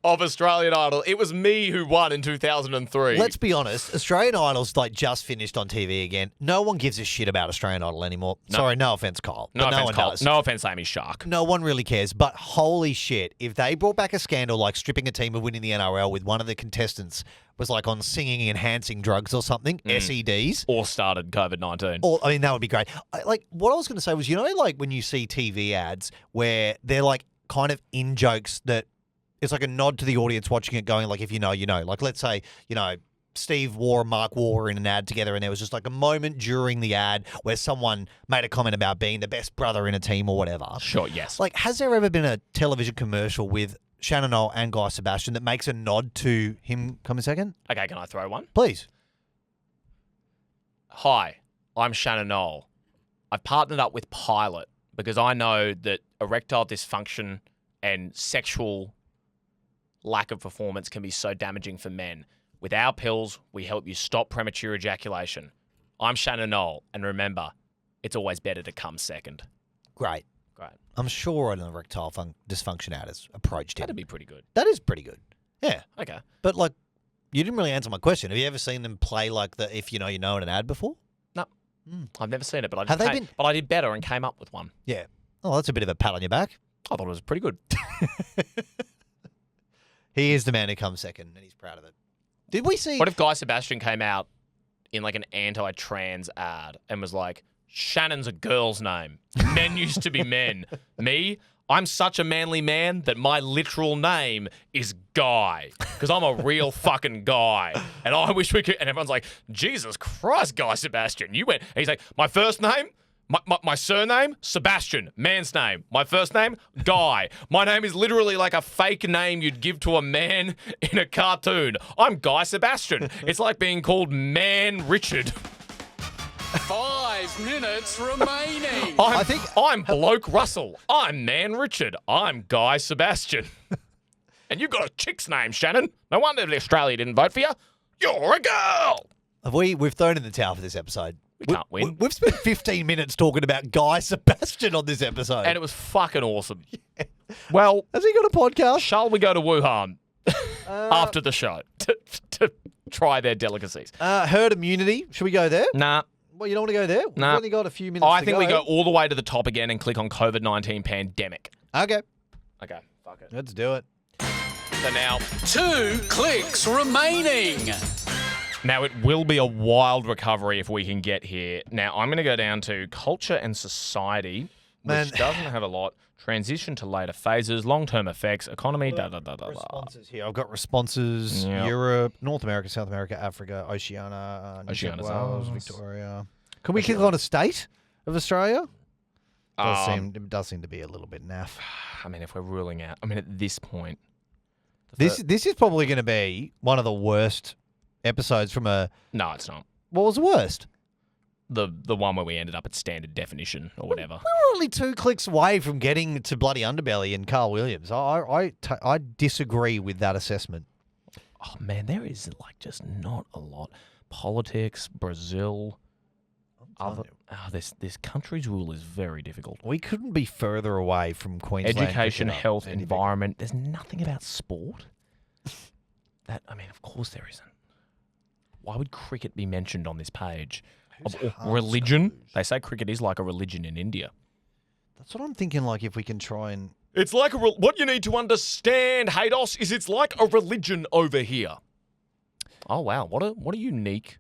of Australian Idol. It was me who won in 2003. Let's be honest. Australian Idol's like just finished on TV again. No one gives a shit about Australian Idol anymore. No. Sorry, no offense, Kyle. no but offense, no one Cole. does. No offense, Amy Shark. No one really cares. But holy shit, if they brought back a scandal like stripping a team of winning the NRL with one of the contestants was like on singing enhancing drugs or something, SEDs. Or started COVID-19. Or, I mean, that would be great. Like, what I was going to say was, you know, like when you see TV ads where they're like kind of in jokes that it's like a nod to the audience watching it going like, if you know, you know. Like, let's say, you know, Steve Waugh and Mark Waugh were in an ad together and there was just like a moment during the ad where someone made a comment about being the best brother in a team or whatever. Sure, yes. Like, has there ever been a television commercial with Shannon Knoll and Guy Sebastian that makes a nod to him? Come a second. Okay, can I throw one? Please. Hi, I'm Shannon Knoll. I've partnered up with Pilot because I know that erectile dysfunction and sexual lack of performance can be so damaging for men. With our pills, we help you stop premature ejaculation. I'm Shannon Knoll, and remember, it's always better to come second. Great. Great. I'm sure an erectile dysfunction ad has approached him. That'd be pretty good. That is pretty good. Yeah. Okay. But, like, you didn't really answer my question. Have you ever seen them play, like, the if you know, you know in an ad before? No. I've never seen it, but I did better and came up with one. Yeah. Oh, that's a bit of a pat on your back. I thought it was pretty good. He is the man who comes second, and he's proud of it. Did we see... What if Guy Sebastian came out in like an anti-trans ad and was like, Shannon's a girl's name. Men used to be men. Me, I'm such a manly man that my literal name is Guy because I'm a real fucking guy. And I wish we could... And everyone's like, Jesus Christ, Guy Sebastian. You went... And he's like, my first name... My surname, Sebastian. Man's name. My first name, Guy. My name is literally like a fake name you'd give to a man in a cartoon. I'm Guy Sebastian. It's like being called Man Richard. 5 minutes remaining. I'm Bloke Russell. I'm Man Richard. I'm Guy Sebastian. And you've got a chick's name, Shannon. No wonder Australia didn't vote for you. You're a girl. We've thrown in the towel for this episode. We can't win. We've spent 15 minutes talking about Guy Sebastian on this episode. And it was fucking awesome. Yeah. Well, has he got a podcast? Shall we go to Wuhan after the show to try their delicacies? Herd immunity. Should we go there? Nah. Well, you don't want to go there? We've only got a few minutes I think we go all the way to the top again and click on COVID-19 pandemic. Okay. Okay, fuck it. Let's do it. So now... 2 clicks remaining. Now, it will be a wild recovery if we can get here. Now, I'm going to go down to culture and society, which doesn't have a lot. Transition to later phases, long-term effects, economy, Responses here. I've got responses. Yep. Europe, North America, South America, Africa, Oceania, New South Wales, ours. Victoria. Can we click on a state of Australia? It does seem to be a little bit naff. I mean, if we're ruling out... I mean, at this point... This is probably going to be one of the worst episodes from a... No, it's not. What was the worst? The one where we ended up at standard definition or whatever. We were only 2 clicks away from getting to bloody Underbelly and Carl Williams. I disagree with that assessment. Oh, man, there is like just not a lot. Politics, Brazil... This country's rule is very difficult. We couldn't be further away from Queensland. Education, health, environment. There's nothing about sport. Of course there isn't. Why would cricket be mentioned on this page? Religion? They say cricket is like a religion in India. That's what I'm thinking, like, if we can try and... It's like what you need to understand, Haydos, is it's like a religion over here. Oh, wow. What a unique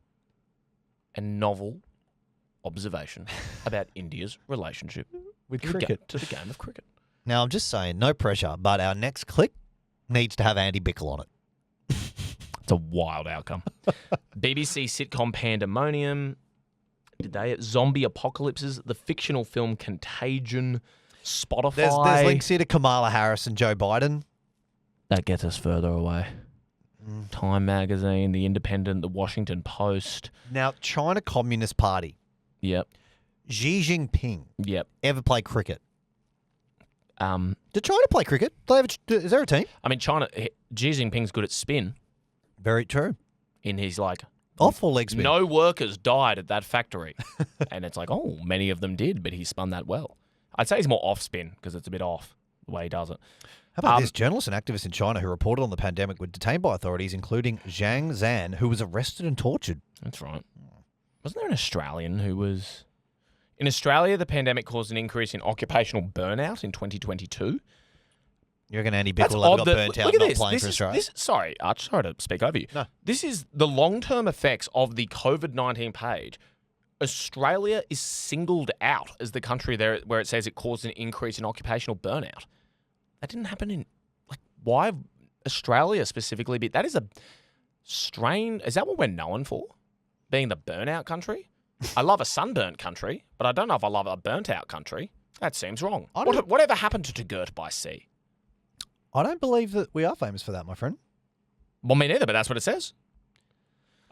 and novel observation about India's relationship with cricket. To the game of cricket. Now, I'm just saying, no pressure, but our next click needs to have Andy Bichel on it. It's a wild outcome. BBC sitcom Pandemonium. Did they? Zombie apocalypses. The fictional film Contagion. Spotify. There's links here to Kamala Harris and Joe Biden. That gets us further away. Time Magazine, The Independent, The Washington Post. Now, China Communist Party. Yep. Xi Jinping. Yep. Ever play cricket? Did China play cricket? Is there a team? I mean, China. Xi Jinping's good at spin. Very true. In his off or leg spin. No workers died at that factory, and it's like, oh, many of them did, but he spun that well. I'd say he's more off spin because it's a bit off the way he does it. How about this? Journalists and activists in China who reported on the pandemic were detained by authorities, including Zhang Zan, who was arrested and tortured. That's right. Wasn't there an Australian who was... In Australia, the pandemic caused an increase in occupational burnout in 2022. You reckon Andy Bichel got burnt out not playing for Australia? Sorry, Arch, sorry to speak over you. No. This is the long-term effects of the COVID-19 page. Australia is singled out as the country there where it says it caused an increase in occupational burnout. That didn't happen in... why Australia specifically? That is a strain... Is that what we're known for? Being the burnout country? I love a sunburnt country, but I don't know if I love a burnt-out country. That seems wrong. Whatever happened to Gert by sea? I don't believe that we are famous for that, my friend. Well, me neither, but that's what it says.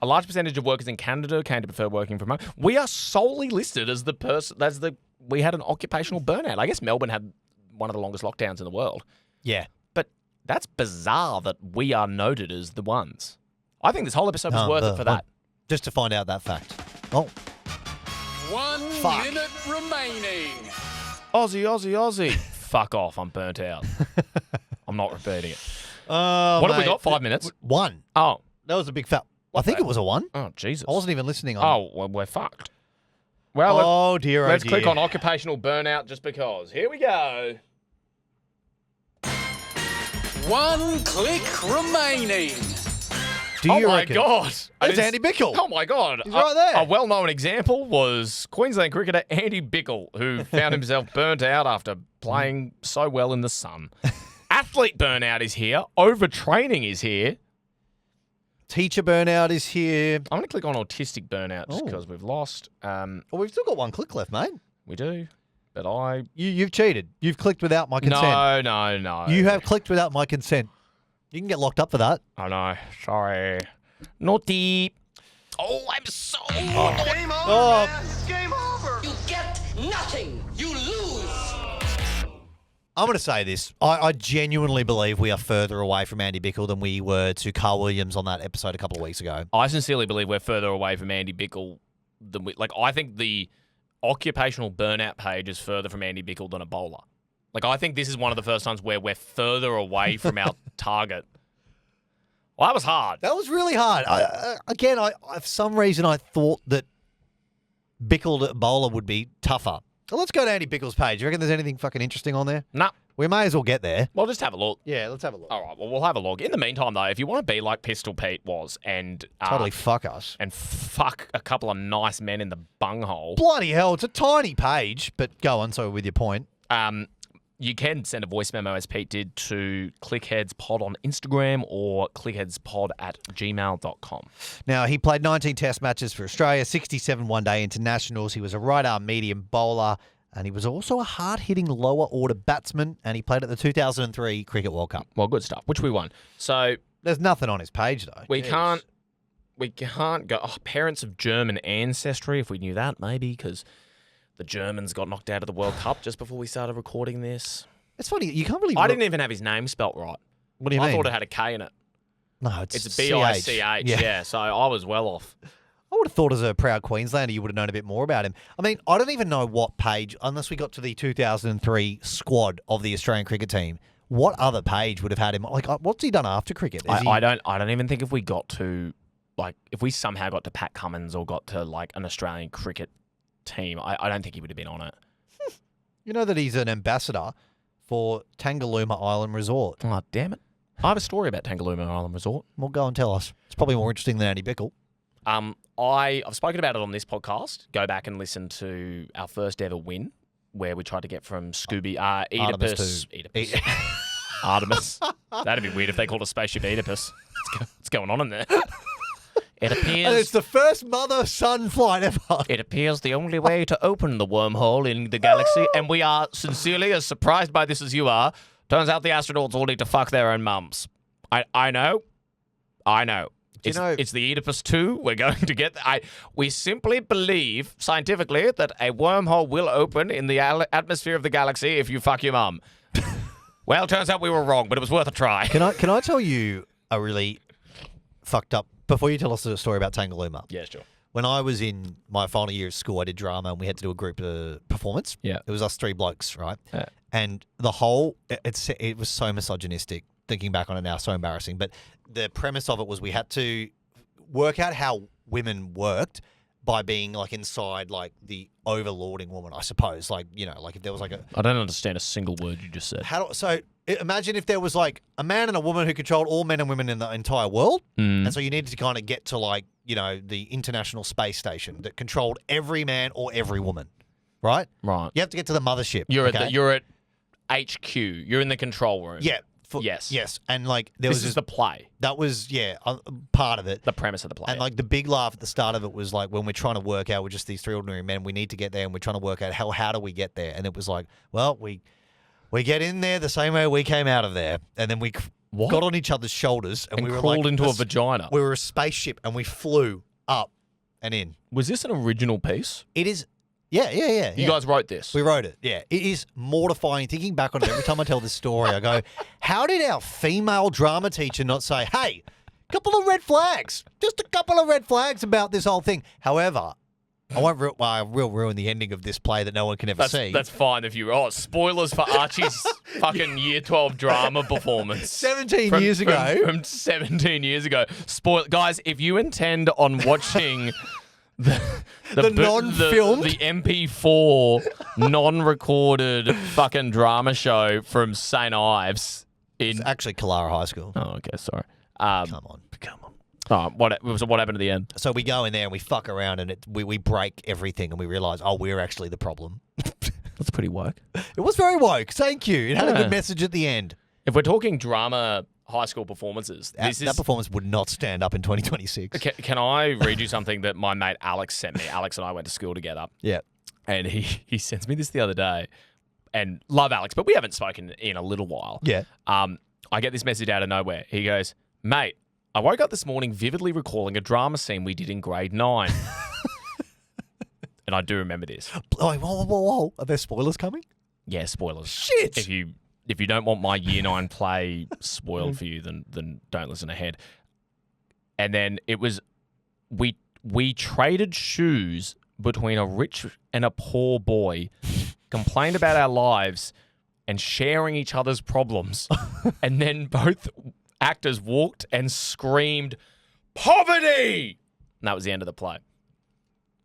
A large percentage of workers in Canada came to prefer working from home. We are solely listed as we had an occupational burnout. I guess Melbourne had one of the longest lockdowns in the world. Yeah. But that's bizarre that we are noted as the ones. I think this whole episode was worth it for that. Just to find out that fact. Oh. 1 minute remaining. Aussie. Fuck off, I'm burnt out. I'm not repeating it. Oh, what have we got? 5 minutes? One. Oh. That was a big fat. I think it was a one. Oh, Jesus. I wasn't even listening. Well, we're fucked. Well, dear. Let's click on occupational burnout just because. Here we go. 1 click remaining. Do you reckon? God. It's Andy Bichel. Oh, my God. He's right there. A well-known example was Queensland cricketer Andy Bichel, who found himself burnt out after playing so well in the sun. Athlete burnout is here. Overtraining is here. Teacher burnout is here. I'm going to click on autistic burnout just because we've lost. We've still got 1 click left, mate. We do. But You've cheated. You've clicked without my consent. No. You have clicked without my consent. You can get locked up for that. I know. Sorry. Naughty. Oh, I'm so... Game over, man. Game over. You get nothing. You lose. I'm going to say this. I genuinely believe we are further away from Andy Bichel than we were to Carl Williams on that episode a couple of weeks ago. I sincerely believe we're further away from Andy Bichel than we... I think the occupational burnout page is further from Andy Bichel than Ebola. I think this is one of the first times where we're further away from our target. Well, that was hard. That was really hard. For some reason, I thought that Bichel to Ebola would be tougher. So let's go to Andy Bichel's page. You reckon there's anything fucking interesting on there? No. We may as well get there. Well, just have a look. Yeah, let's have a look. All right, well, we'll have a look. In the meantime, though, if you want to be like Pistol Pete was and... Totally fuck us. And fuck a couple of nice men in the bunghole. Bloody hell, it's a tiny page, but go on, so with your point. You can send a voice memo, as Pete did, to ClickheadsPod on Instagram or clickheadspod@gmail.com. Now, he played 19 test matches for Australia, 67 one-day internationals. He was a right-arm medium bowler, and he was also a hard-hitting lower-order batsman, and he played at the 2003 Cricket World Cup. Well, good stuff, which we won. So there's nothing on his page, though. We can't go, parents of German ancestry, if we knew that, maybe, because... The Germans got knocked out of the World Cup just before we started recording this. It's funny, you can't really... I didn't even have his name spelt right. What do you mean? I thought it had a K in it. No, it's B-I-C-H, yeah, so I was well off. I would have thought as a proud Queenslander you would have known a bit more about him. I mean, I don't even know what page, unless we got to the 2003 squad of the Australian cricket team, what other page would have had him? What's he done after cricket? I don't even think if we got to, if we somehow got to Pat Cummins or got to, an Australian cricket team, I don't think he would have been on it. You know that he's an ambassador for Tangalooma Island Resort. Oh, damn it. I have a story about Tangalooma Island Resort. Well, go and tell us. It's probably more interesting than Andy Bichel. I've spoken about it on this podcast. Go back and listen to our first ever win, where we tried to get from Scooby Oedipus. Artemis. That'd be weird if they called a spaceship Oedipus. What's going on in there? It appears... And it's the first mother-son flight ever. It appears the only way to open the wormhole in the galaxy, and we are sincerely as surprised by this as you are. Turns out the astronauts all need to fuck their own mums. I know. It's the Oedipus 2. We're going to get... we simply believe, scientifically, that a wormhole will open in the atmosphere of the galaxy if you fuck your mum. Well, turns out we were wrong, but it was worth a try. Can I tell you a really fucked up... Before you tell us the story about Tangalooma. Yeah, sure. when I was in my final year of school, I did drama and we had to do a group performance. Yeah. It was us 3 blokes, right? Yeah. And it was so misogynistic. Thinking back on it now, so embarrassing. But the premise of it was we had to work out how women worked by being like inside like the overlording woman, I suppose. Like, you know, like if there was like a... I don't understand a single word you just said. Imagine if there was like a man and a woman who controlled all men and women in the entire world. And so you needed to kind of get to like, you know, the International Space Station that controlled every man or every woman, right? Right. You have to get to the mothership. You're okay? at HQ. You're in the control room. Yeah. Yes. And like This is the play. That was, part of it. The premise of the play. And like the big laugh at the start of it was like when we're trying to work out, we're just these 3 ordinary men, we need to get there and we're trying to work out how do we get there? And it was like, well, we get in there the same way we came out of there. And then we got on each other's shoulders and we were crawled like into a vagina. We were a spaceship and we flew up and in. Was this an original piece? It is. Yeah. You guys wrote this? We wrote it, yeah. It is mortifying. Thinking back on it, every time I tell this story, I go, how did our female drama teacher not say, hey, couple of red flags, just a couple of red flags about this whole thing? However, I won't ruin the ending of this play that no one can ever see. That's fine if you... Oh, spoilers for Archie's fucking Year 12 drama performance. 17 years ago. From 17 years ago. Guys, if you intend on watching... The non-filmed? The MP4 non-recorded fucking drama show from St. Ives It's actually Kalara High School. Oh, okay, sorry. Come on. Oh, what happened at the end? So we go in there and we fuck around and we break everything and we realise, we're actually the problem. That's pretty woke. It was very woke. Thank you. It had a good message at the end. If we're talking drama high school performances, that performance would not stand up in 2026. Can I read you something that my mate Alex sent me? Alex and I went to school together. Yeah. And he sends me this the other day. And love Alex, but we haven't spoken in a little while. Yeah. I get this message out of nowhere. He goes, mate, I woke up this morning vividly recalling a drama scene we did in grade 9. And I do remember this. Oh, whoa. Are there spoilers coming? Yeah, spoilers. Shit. If you don't want my Year 9 play spoiled for you, then don't listen ahead. And then it was, we traded shoes between a rich and a poor boy, complained about our lives and sharing each other's problems. And then both actors walked and screamed, poverty! And that was the end of the play.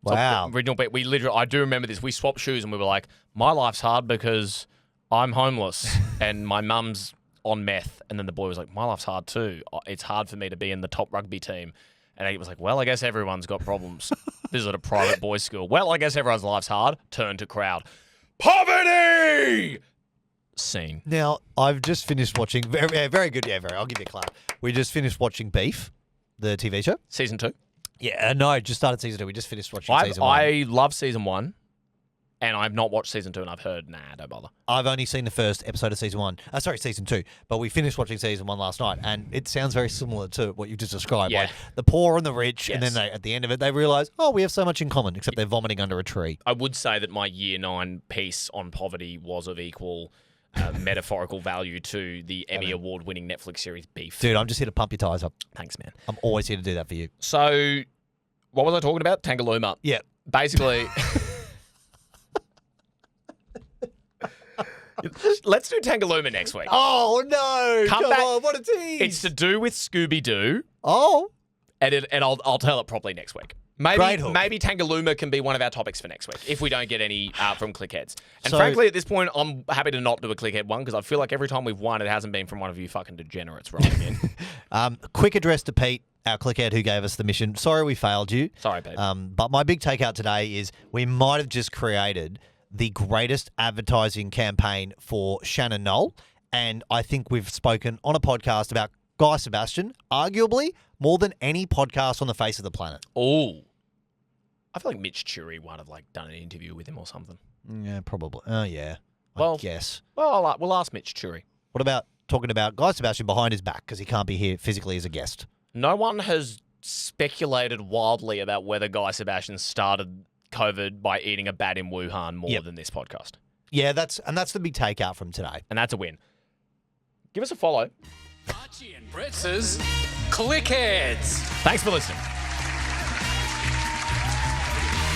Wow. So, original beat. I do remember this. We swapped shoes and we were like, my life's hard because I'm homeless and my mum's on meth. And then the boy was like, my life's hard too. It's hard for me to be in the top rugby team. And he was like, well, I guess everyone's got problems. This is at a private boys' school. Well, I guess everyone's life's hard. Turn to crowd. Poverty! Scene. Now, I've just finished watching, very good, I'll give you a clap. We just finished watching Beef, the TV show. Season 2? Yeah, no, just started season 2. We just finished watching season 1. I love season 1. And I've not watched season 2 and I've heard, don't bother. I've only seen the first episode of season 1. Season 2. But we finished watching season 1 last night and it sounds very similar to what you just described. Yeah. Like the poor and the rich, Yes. and then at the end of it, they realise, we have so much in common, except they're vomiting under a tree. I would say that my Year 9 piece on poverty was of equal metaphorical value to the Emmy Award-winning Netflix series Beef. Dude, I'm just here to pump your tyres up. Thanks, man. I'm always here to do that for you. So, what was I talking about? Tangalooma. Yeah. Basically... Let's do Tangalooma next week. Oh, no. Come back. on, what a tease. It's to do with Scooby-Doo. Oh. And I'll tell it properly next week. Great hook. Maybe Tangalooma can be one of our topics for next week if we don't get any from Clickheads. And So- frankly, at this point, I'm happy to not do a Clickhead one because I feel like every time we've won, it hasn't been from one of you fucking degenerates writing in. Quick address to Pete, our clickhead who gave us the mission. Sorry we failed you. Sorry, Pete. But my big takeout today is we might have just created the greatest advertising campaign for Shannon Knoll. And I think we've spoken on a podcast about Guy Sebastian, arguably more than any podcast on the face of the planet. Oh. I feel like Mitch Churi might have done an interview with him or something. Yeah, probably. Oh, yeah. Well, I guess. Well, we'll ask Mitch Churi. What about talking about Guy Sebastian behind his back because he can't be here physically as a guest? No one has speculated wildly about whether Guy Sebastian started COVID by eating a bat in Wuhan more than this podcast. Yeah, that's the big takeout from today. And that's a win. Give us a follow. Archie and Bretz's Clickheads. Thanks for listening.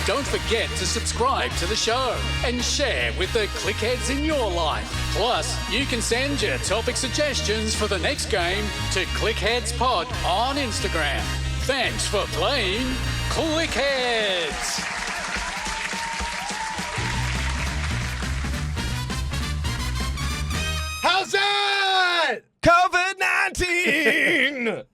Don't forget to subscribe to the show and share with the clickheads in your life. Plus, you can send your topic suggestions for the next game to ClickheadsPod on Instagram. Thanks for playing Clickheads. How's that? COVID-19!